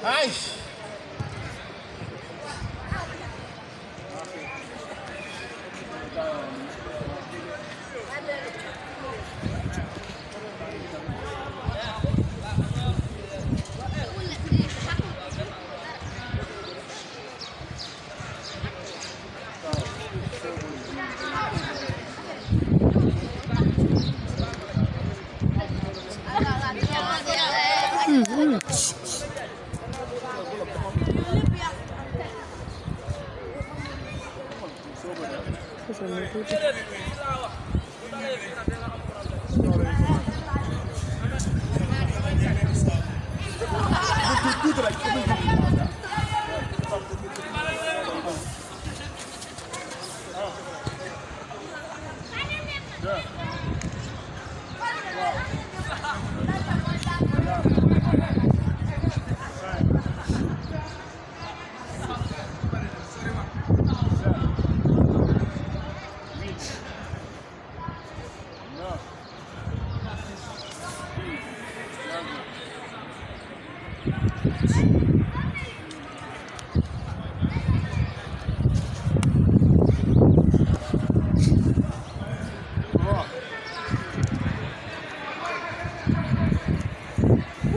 Ay!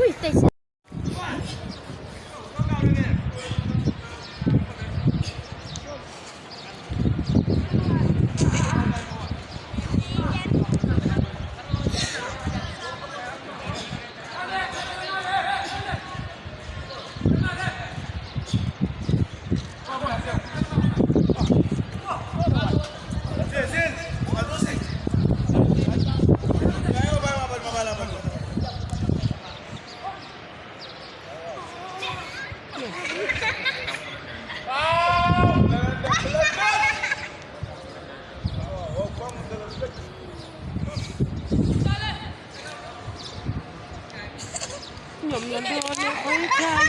Uy, Stacy. Nhộm nhộm đôi nó ôi cha.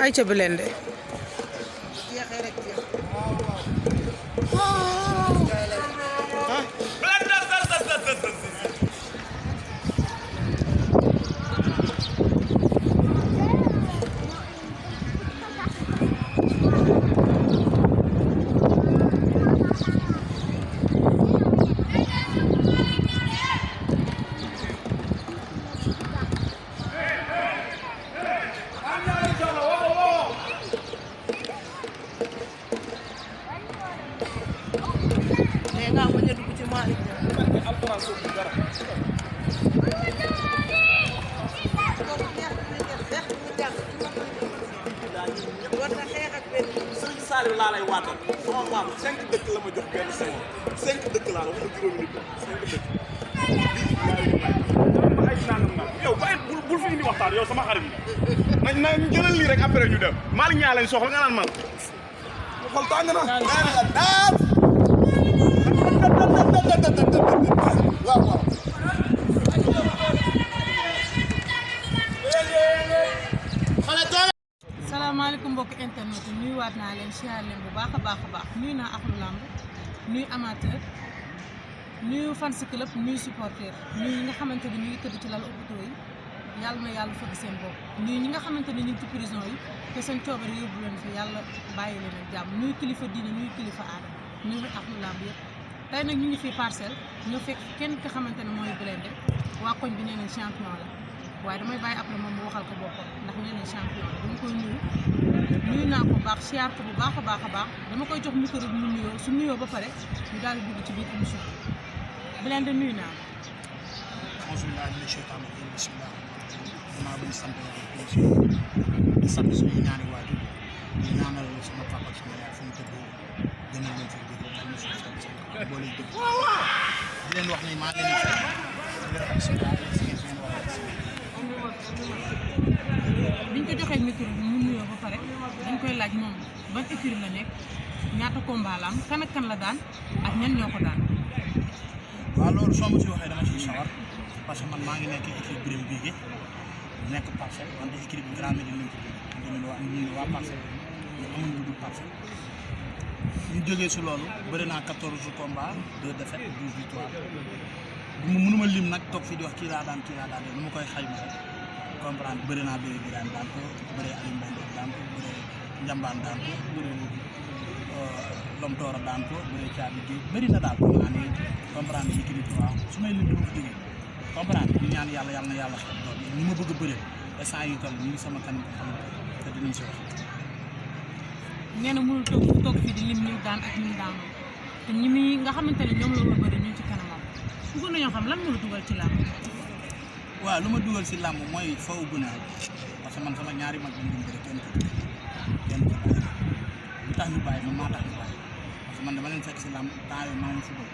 ay ca Blindé mais nga bañ a dugg ci Malick alxuraan soobu dara Sëriñ Saliou laa lay waatal sama maam 5 dëkk la ma jox benn sengoor 5 dëkk laa la wax na juróomi nit 5 dëkk ay nangam nag yow bàyyi bul fi indi waxtaan yow sama xarit bi nañ jëlal lii rek après ñu dem Malick ñaa lañ soxla nga naan man xol tàng na daaf waaw waaw salaamaaleykum mbokk internet yi nuyuwaat naa leen siyaar leen bu baax a baax nuyu naa axlu làmb nuyu amateur nuyu fans club nuyu supporter nuyu ñi nga xamante ni ñu ngi tëdd ci lal hôpitaux yi yàlla na yàlla fëgg seen bopp nuyu ñi nga xamante ni ñu ngi ci prison yi te seen coobare yóbbu leen fi yàlla bàyyi leen ak jàmm nuyu kilifa diine nuyu kilifa aada nuyu axlu làmb yëpp tey nag ñu ngi fii Parcelles ñoo fekk kenn ki xamante ne mooy Blindé waa koñ bi nee nañ champion la waaye damay bàyyi après moom mu waxal ko boppam ndax nee nañ champion la dama koy nuyu naa ko baax siyaar ko bu baax a baax dama koy jox micro bi mu nuyoo su nuyoo ba pare ñu daal di dugg ci biir émission bi Blindé nuyu naa ko. alhamdulilah mina sheytaan rajim bismillah maa ngi sant di sant suñu ñaari waajur di ñaanal sama papa sama yaay fu mu tëdd gën a leen fi jóg yàlla na suuf seen seen boole dëgg di leen wax ni maa ngi leen di fay biñ ko joxee micro bi mu nuyoo ba pare dañ koy laaj moom ban écurie la nekk ñaata combat la am kan ak kan la daan ak ñan ñoo ko daan. waaw loolu soo ma si waxee dama siy sawar parce que man maa ngi nekk écurie Birame Bigué nekk Parcelles wante écurie bi Grand Médine lañ ko jëlee waa Parcelles ñu amuñ lu dul Parcelles ñu jógee si loolu bëri naa 14 combats 2 défaites 12 victoires bu mu mënuma lim nag toog fii di wax kii laa daan nu ma koy xayma rek comprendre bëri naa bëri bi daan ko bëri Aliou Mbende daan ko bëri Njambaan daan ko bëri Lomtoora daan ko bëri Caabi Géej bëri na daal naa ne comprendre yi kii waaw su may lim du ma ko jógee comprendre di ñaan yàlla na yàlla xam doon ñi ma bëgg a bëri instant yi toll ñu ngi sama kanam xam te dinañ si wax. nee na mënul toog fii di lim ñu daan ak ñu daanoo te ñi muy nga xamante ne ñoom la war a bëri ñu ci kanamam bëgg nañoo xam lan moo la dugal ci làmb. waaw lu ma dugal si làmb mooy faw gën a parce que man sama ñaari mag lañ doon bëri kenn ko bàyyi lu tax ñu bàyyi man maa tax ñu bàyyi parce que man dama leen fekk si làmb temps yooyu maa ngi football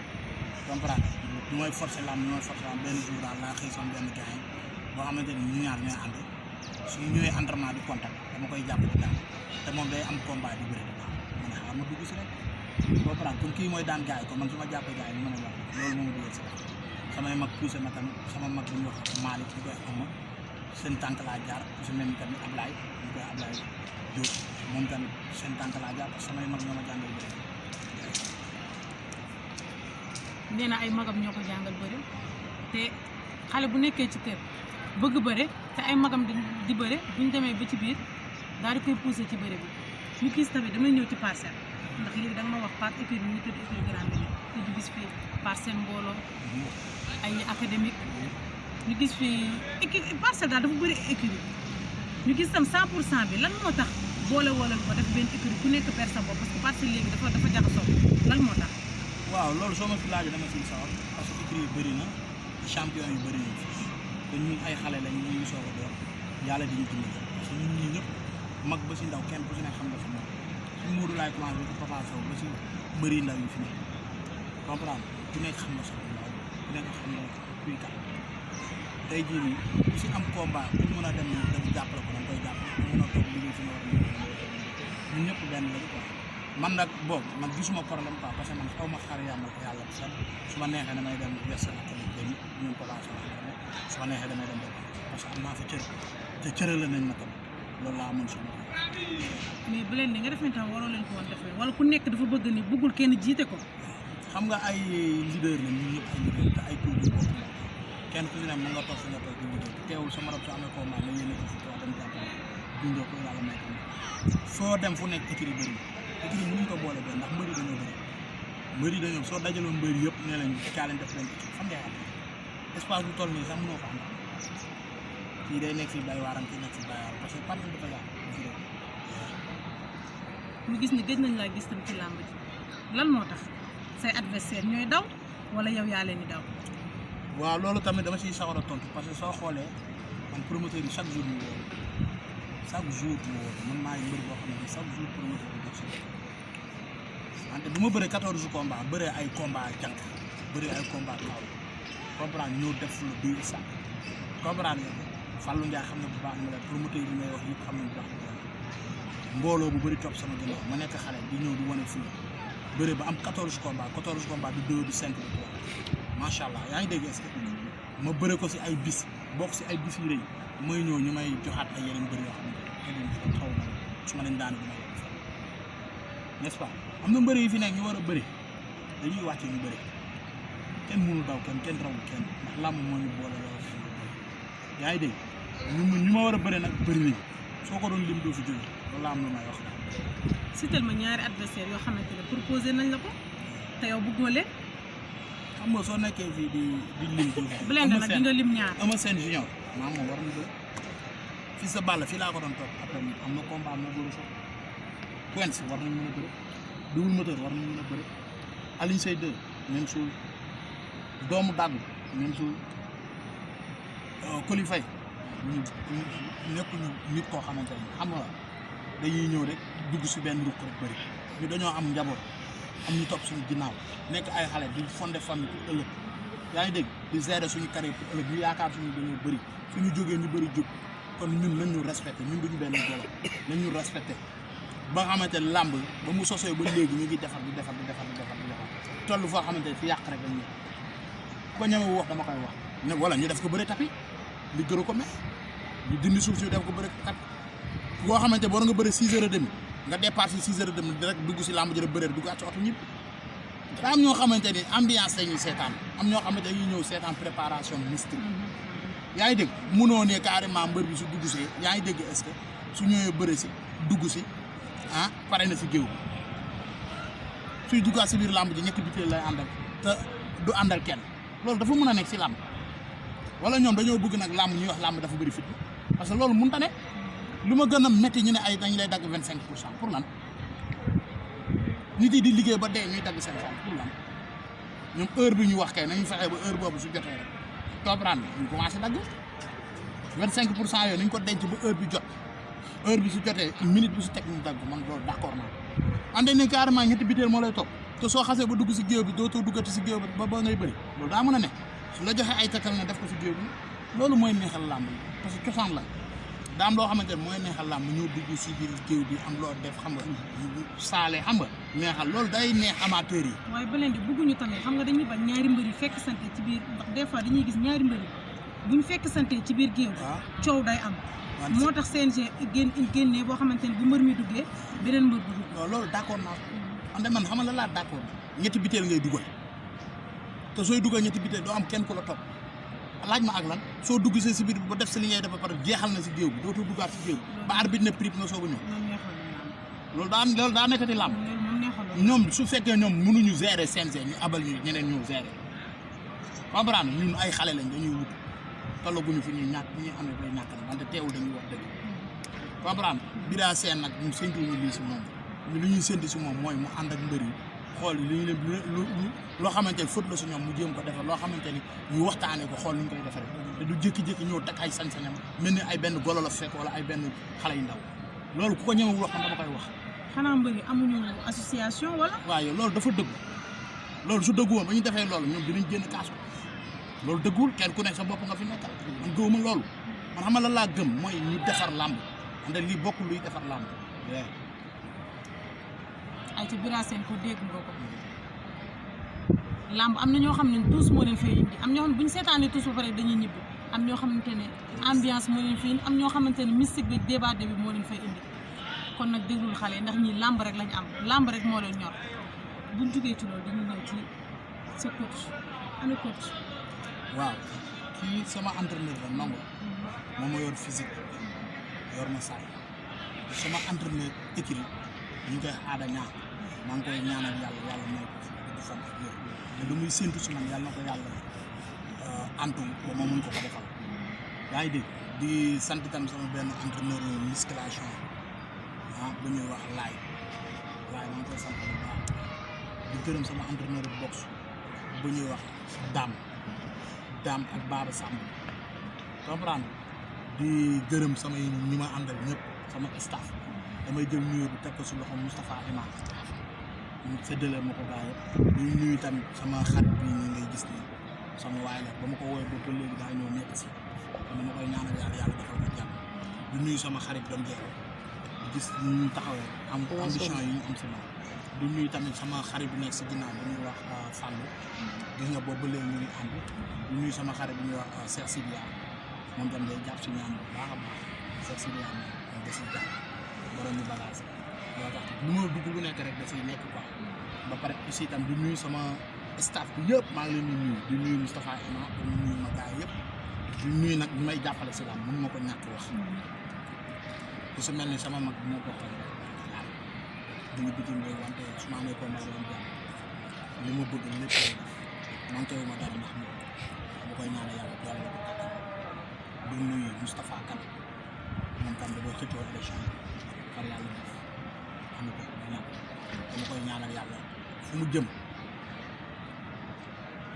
comprendre ñu mooy forcé làmb benn jour daal laa xëy sama benn gars boo xamante ni ñu ñaar ñooy ànd suñu ñëwee entraînement di contact dama koy jàppale daal te moom day am combat di bëri daal man xaaral ma dugg si rek comprendre kon kii mooy daan gars yi kon man su ma jàppee gars yi ñu mën a wax loolu moo ma dugal si samay mag poussé ma tamit sama mag bu ñu wax Malick ñu koy am seen tànk laa jaar ku si mel ni tamit Ablaye ñu koy Ablaye Diop moom tamit seen tànk laa jaar parce que samay mag ñoo ma jàngal bëri. nee na ay magam ñoo ko jàngal bëri te xale bu nekkee ci kër bëgg bëre te ay magam di bëre buñ demee ba ci biir daal di koy poussé ci bëre bi ñu gis tamit damay ñëw ci Parcelles ndax léegi da nga ma wax par écurie bi ñu tudd écurie Grand Médine te ñu gis fii Parcelles mbooloo ay académique ñu gis fii écurie Parcelles daal dafa bëri écurie ñu gis tam 100% bi lan moo tax boole wala ko def benn écurie ku nekk per sa bopp parce que Parcelles léegi dafa jaxasoo lan moo tax. waaw loolu soo ma fi laajee dama siy sawar parce que écurie yi bëri na champion yu bëri nañ fi te ñun ay xale lañ ñu ngi soog a door yàlla di ñu dimbali parce que ñun ñii ñëpp mag ba si ndaw kenn ku si ne xam nga sa moom suñu Modou laay commencé ba ci Papa Sow ba si mbëri ndaw yi fi nekk comprendre ku nekk xam nga sa ndaw ku nekk xam nga kuy kat tey jii nii ku si am combat ku mën a dem dem jàppale ko danga koy jàppale ku mën a toog liggéey fi nga war a ñun ñëpp benn lañu quoi man nag boobu man gisuma problème quoi parce que man xaw ma xaar yàlla sax su ma neexee damay dem Western Academy dem ñun Papa Sow su ma neexee damay dem parce que am naa fa cër te cërale nañ ma tamit loolu laa amoon suma mais Blindé nga def ni tam waroo leen ko woon defee wala ku nekk dafa bëgg ni bëggul kenn jiite ko. xam nga ay leader la ñun ñëpp ay leader te ay kuréel yu bokk kenn ku si ne mën nga toog fi nga toog di liggéey teewul sama rab su amee combat nga yéene ko fi toog dem jàppale dundoo ko yàlla may ko foo dem fu nekk écurie bëri écurie mënuñ ko boole benn ndax mbëri dañoo soo dajaloon mbëri yëpp nee nañ kaa leen def leen équipe fan ngay am espace bu toll nii sax mënoo ko am kii day nekk fii bay waaram kii nekk fii bay waaram parce que parti dafa yaatu ñu gis ni gëj nañ laa gis tam ci làmb ji lan moo tax say adversaire ñooy daw wala yow yaa leen di daw. waaw loolu tamit dama ciy sawar a tontu parce que soo xoolee man promoteur yi chaque jour ñu woo man maa ngi mbër boo xam ne chaque jour promoteur bi def si wante du ma bëre 14 combats bëre ay combats jànk bëre ay combats kaw comprendre ñëw def lu biir sax comprendre nga Fallou Ndiaye xam ne bu baax ma la promoteur yi ngay wax yëpp xam ne bu baax mbooloo bu bëri topp sama ginnaaw ma nekk xale di ñëw di wane fii bëre ba am 14 combats du 2 du 5 du 3 macha allah yaa ngi dégg est-ce que ma bëre ko si ay bis bokk si ay bis yu rëy mooy ñëw ñu may joxaat ay yeneen bëri yoo xam ne xaw ma su ma leen daanu du ma yegg fa n'est-ce pas am na mbëri yi fi nekk ñu war a bëri dañuy wàcce ñu bëri kenn mënu daw kenn rawul kenn ndax làmb moo ñu boole lool yaa ngi dégg ñu ma war a bëri nag bëri nañu soo ko doon lim doo fi jóge loolu la am lu may wax. sital ma ñaari adversaire yoo xamante ne proposé nañ la ko te yow bëggoo leen. xam nga soo nekkee fii di lim doo fi. Blindé nag di nga lim ñaar. Eumeu Sène junior maa moom war na bëri fii sa Balla fii laa ko doon topp après am na combat am na góor sax Quench war nañ mën a bëri Double Moteur war nañ mën a bëri Alioune Seye 2 même chose doomu dàgg même chose Coly Faye ñu nekkuñu nit koo xamante ne xam nga dañuy ñëw rek dugg si benn ruq rek bëri ñu dañoo am njaboot am ñu topp suñu ginnaaw nekk ay xale di fondé famille pour ëllëg yaa ngi dégg di gérer suñu carrière pour ëllëg ñu yaakaar suñu dañoo bëri suñu jógee ñu bëri jóg kon ñun nañ ñu respecté ñun duñu benn golo nañ ñu respecté ba nga xamante ne làmb ba mu sosee ba léegi ñu ngi defar di toll foo xamante ne fi yàq rek lañ nekk ba ñëwee wax dama koy wax ne wala ñu def ko bëri tapi li gën ko mel ñu dindi suuf si def ko bëri kat boo xamante boo nga bëri 6h30 nga dépassé 6h30 direct dugg si làmb jël bëreer dugg at si oto ñëpp daa am ñoo xamante ni ambiance lañuy seetaan am ñoo xamante dañuy ñëw seetaan préparation mystique yaa ngi dégg munoo ne carrément mbër bi su dugg see yaa ngi dégg est-ce que su ñëwee bëri si dugg si pare na si géew bi suy duggaat si biir làmb ji ñetti biteel lay àndal te du àndal kenn loolu dafa mën a nekk si làmb wala ñoom dañoo bëgg nag làmb ñuy wax làmb dafa bëri fit parce que loolu mënut a ne lu ma gën a métti ñu ne ay dañu lay dagg 25% pour lan nit yi di liggéey ba dee ñuy dagg seen xaalis pour lan ñoom heure bi ñu wax kay nañu fexe ba heure boobu su jotee rek comprendre ñu commencé dagg 25% yooyu nañ ko denc ba heure bi jot heure bi su jotee minute bi su teg ñu dagg man loolu d'accord naa ande ne carrément ñetti biteel moo lay topp te soo xasee ba dugg si géew bi dootoo duggati si géew bi ba ngay bëri loolu daa mën a ne su la joxee ay tetal ne def ko si géew bi loolu mooy neexal làmb yi parce que cosaan la daa am loo xamante ne mooy neexal làmb ñëw dugg si biir géew bi am loo def xam nga saale xam nga neexal loolu day neex amateurs yi. waaye ba leen di bëgguñu tamit xam nga dañuy bañ ñaari mbër yi fekk sante ci biir ndax des fois dañuy gis ñaari mbër yi buñ fekk sante ci biir géew coow day am. moo tax CNG génnee boo xamante ne bu mbër mi duggee beneen mbër bu dugg. non loolu d'accord naa ko man xam nga la laa d'accord ñetti biteel ngay dugal te sooy dugal ñetti biteel doo am kenn ku la topp laaj ma ak lan soo dugg see si biir ba def si li ngay def ba pare jeexal na si géew bi dootoo duggaat si géew bi ba arbitre ne prip nga soog a ñëw loolu daa nekkati làmb ñoom su fekkee ñoom mënuñu gérer CNG ñu abal ñu ñeneen ñu gérer comprendre ñun ay xale lañ dañuy wut tollaguñu fi ñuy ñàkk ñuy amee bay ñàkk na wante teewul dañuy wax dëgg comprendre Bira Sène nag ñu séntuñu lii si moom li ñuy séntu si moom mooy mu ànd ak mbër yi xool li ñu loo xamante ni faute la si ñoom mu jéem ko defar loo xamante ni ñu waxtaanee ko xool nu ñu koy defaree te du jékki-jékki ñëw teg ay sañ-sañam mel ni ay benn golo la fekk wala ay benn xale yu ndaw loolu ku ko ñëwee wax dama koy wax. xanaa mbër yi amuñu association wala. waaye loolu dafa dëgg loolu su dëggu woon ba ñu defee loolu ñoom dinañ génn kaas ko loolu dëggul kenn ku nekk sa bopp nga fi nekkal man gëwuma loolu man xam nga lan laa gëm mooy ñu defar làmb ande lii bokk luy defar làmb. ay ci Bira Sène ko dégg nga ko làmb am na ñoo xam ne tous moo leen fay indi am ñoo xam ne bu ñu seetaanee tous ba pare dañuy ñibbi am ñoo xamante ne ambiance moo leen fay indi am ñoo xamante ne mystique bi débat bi moo leen fay indi kon nag déglul xale ndax ñii làmb rek lañ am làmb rek moo leen ñor buñ jugee ci loolu dañuy ñëw ci sa coach ana coach. waaw kii sama entraîneur la nangu moom ma yor physique yor ma saay sama entraîneur écrit ñu koy aada ñaan maa ngi koy ñaanal yàlla may ko du fan ak yooyu te lu muy séntu si man yàlla na ko yàlla antu ba ma mun ko defal yaa ngi dégg di sant tam sama benn entraîneur musculation bu ñuy wax laay maa ngi koy sant bu baax di gërëm sama entraîneur boxe bu ñuy wax Dame ak Baba Samb comprendre di gërëm samay ñi ma àndal ñëpp sama staff damay jël nuyoo bi teg ko si loxo Moustapha Ima mu séddale ma ko gaa yëpp di nuyu tamit sama xarit bi ñi ngay gis nii sama waay la ba ma ko woowee ba léegi daa ñëw nekk si kon dama koy ñaanal yàlla defal ko jàmm di nuyu sama xarit doon jeexal gis ñu taxawee am ambition yi ñu am si moom di nuyu tamit sama xarit bu nekk si ginnaaw bu ñuy wax Fallou gis nga boobu ba léegi ñu ngi ànd di nuyu sama xarit bu ñuy wax Cheikh Sidia moom tam day jàpp si ñaan bu baax a baax Cheikh Sidia moom da siy jàpp borom ñu bagage moo tax lu ma dugg lu nekk rek da siy nekk quoi ba pare aussi tam di nuyu sama staff bi yëpp maa ngi leen di nuyu Moustapha Ima di nuyu ma gars yëpp di nuyu nag ñu may jàppale si laam mënu ma ko ñàkk wax ku si mel ni sama mag bi moo bokkal waaw duñu bitim réew wante su ma amee combat doon jàmm li ma bëgg lépp lay def manqué wu ma dara ndax moom bu koy ñaanal yàlla la ko tàggat di nuyu Moustapha Kane moom tam da doon xëccoo élection yi par yàlla def am ko ñàkk dama koy ñaanal yàlla fu mu jëm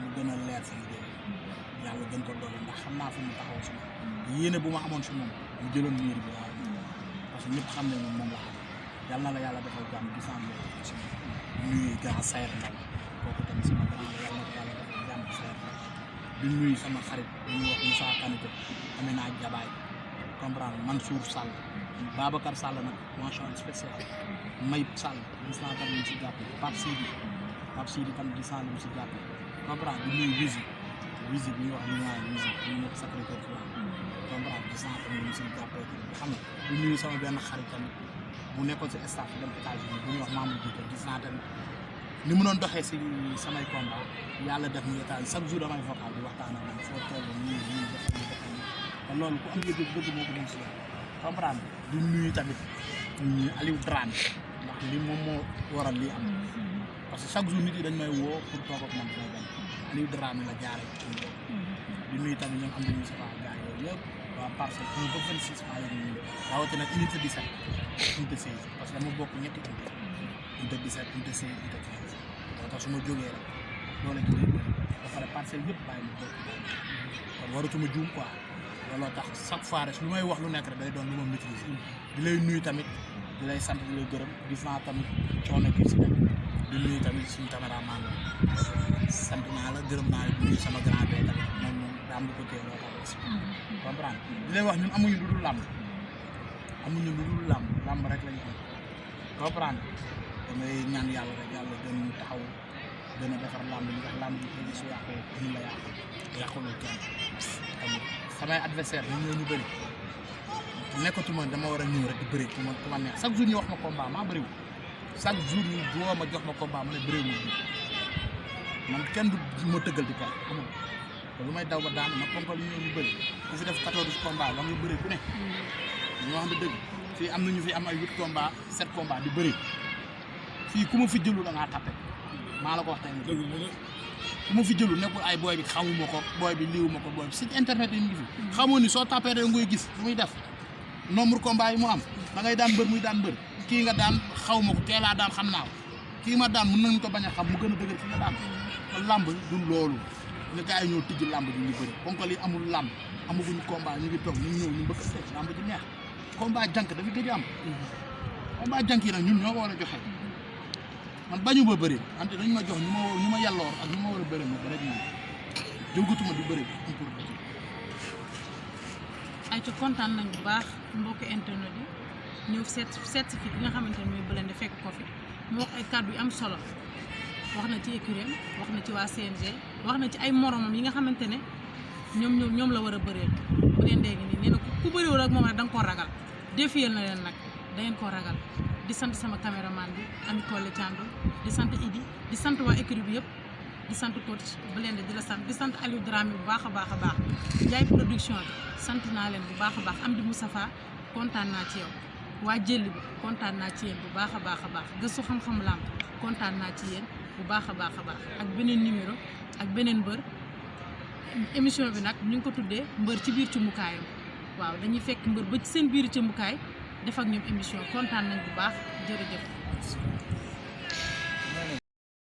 mu gën a leer fi mu jëm yàlla gën ko doole ndax xam naa fu mu taxaw si moom yéene bu ma amoon si moom mu jëloon miir bi waaw parce que ñëpp xam ne moom la xam yàlla na la yàlla defal jàmm gisaan loolu si nuyu grand Sayer Ndam kooku tamit sama grand la yàlla na ko yàlla defal jàmm Sayer Ndam di nuyu sama xarit bu ñuy wax Moussa Kanité amee naa jabaay comprendre Mansour Sall Babacar Sall nag mention spéciale Mayib Sall gis naa tam ñu si jàpp Pape Sidi tam gis naa lu si jàpp comprendre di nuyu Wizi bi ñuy wax ñu ñaar Wizi ñu nekk secrétaire comprendre gis naa tam ñu si jàppee xam nga di nuyu sama benn xarit tamit bu nekkoon si staff dem États-Unis bu ñuy wax Mamadou Diouf gis naa tamit ni mu doon doxee si samay combat yàlla def ñu état chaque jour damay vocal di waxtaan ak moom foo toll nii def te loolu ku am yëg-yëg bëgg moo ko mën si comprendre di nuyu tamit Aliou Dramé ndax li moom moo waral lii am parce que chaque jour nit yi dañ may woo pour toog ak man dina bañ Aliou Dramé la jaaree di nuyu tamit ñoom am nañu sa waa gars yooyu yëpp waa Parcelles 1 ba 26 maa ngi nuyu rawatina unité 17 unité 16 parce que dama bokk ñetti unité 17 unité 16 unité 15 moo tax su ma jógee rek loolu ci lay ba pare Parcelles yëpp bàyyi ma bokk kon waratuma juum quoi looloo tax chaque fois rek lu may wax lu nekk rek day doon lu ma maîtriser di lay nuyu tamit di lay sant di lay gërëm gis naa tamit coono gi si nekk di nuyu tamit suñu caméraman sant naa la gërëm naa la di nuyu sama grand père tamit moom daa am lu ko téye loo tax comprendre di lay wax ñun amuñu lu dul làmb rek la ñu am comprendre damay ñaan yàlla rek yàlla gën taxaw gën a defar làmb yi ndax làmb yi tey su yàqoo ñun la yàquloo kenn tamit samay adversaire ñu bëri nekkatuma dama war a ñëw rek di bëri ku ma neex chaque jour ñu wax ma combat maa bëriwul chaque jour ñu boo ma jox ma combat ma ne bëriwul man kenn du ma tëggal di perte amul te lu may daw ba daan ma ponkal ñu bëri ku fi def 14 combat la nga bëri ku ne ñu wax dëgg fii am na ñu fi am ay 8 combat 7 combat di bëri fii ku ma fi jëlu da ngaa tapé maa la ko wax tey ku ma fi jëlu nekkul ay booy bi xamuma ko booy bi liiwuma ko booy bi site internet yi mu ngi fi xamoo ni soo tapé rek ngay gis lu muy def nombre combat yi mu am da ngay daan mbër muy daan mbër kii nga daan xaw ma ko teelaa daan xam naa ko kii ma daan mën nañu ko bañ a xam mu gën a dëgër ki nga daan te làmb du loolu ne gars yi ñoo tijji làmb ji ñu bëri comme que li amul làmb amaguñu combat ñu ngi toog ñu ñëw ñu bëgg a làmb ji neex combat jànk dafa gëj a am combat jànk yi nag ñun ñoo ko war a joxe man bañu ba bëri ante dañu ma jox ñu ma yàlloor ak ñu ma war a bëri ma bëri ñun jógatuma di bëri pour ay ci kontaan nañ bu baax mbokki internet yi ñëw seet si fi bi nga xamante ne mooy Blindé fekk ko fi mu wax ay kàddu yu am solo wax na ci écurie wax na ci waa CNG wax na ci ay moromam yi nga xamante ne ñoom la war a bëreel Blindé ngi nii nee na ku bëriwul ak moom rek da nga koo ragal défiyel na leen nag da ngeen koo ragal di sant sama caméraman bi Ami Collé Thiando di sant Idi di sant waa écurie bi yëpp di sant coach Blindé di la sant di sant Aliou Dramé bu baax a baax a baax Ndiaye production bi sant naa leen bu baax a baax Amdi Moustapha kontaan naa ci yow waa Jëli bi kontaan naa ci yéen bu baax a baax a baax gëstu xam-xam lamb kontaan naa ci yéen bu baax a baax a baax ak beneen numéro ak beneen mbër émission bi nag ñu ngi ko tuddee mbër ci biir ci mukaayam waaw dañuy fekk mbër ba ci seen biir ci mukaay def ak ñoom émission kontaan nañ bu baax jërëjëf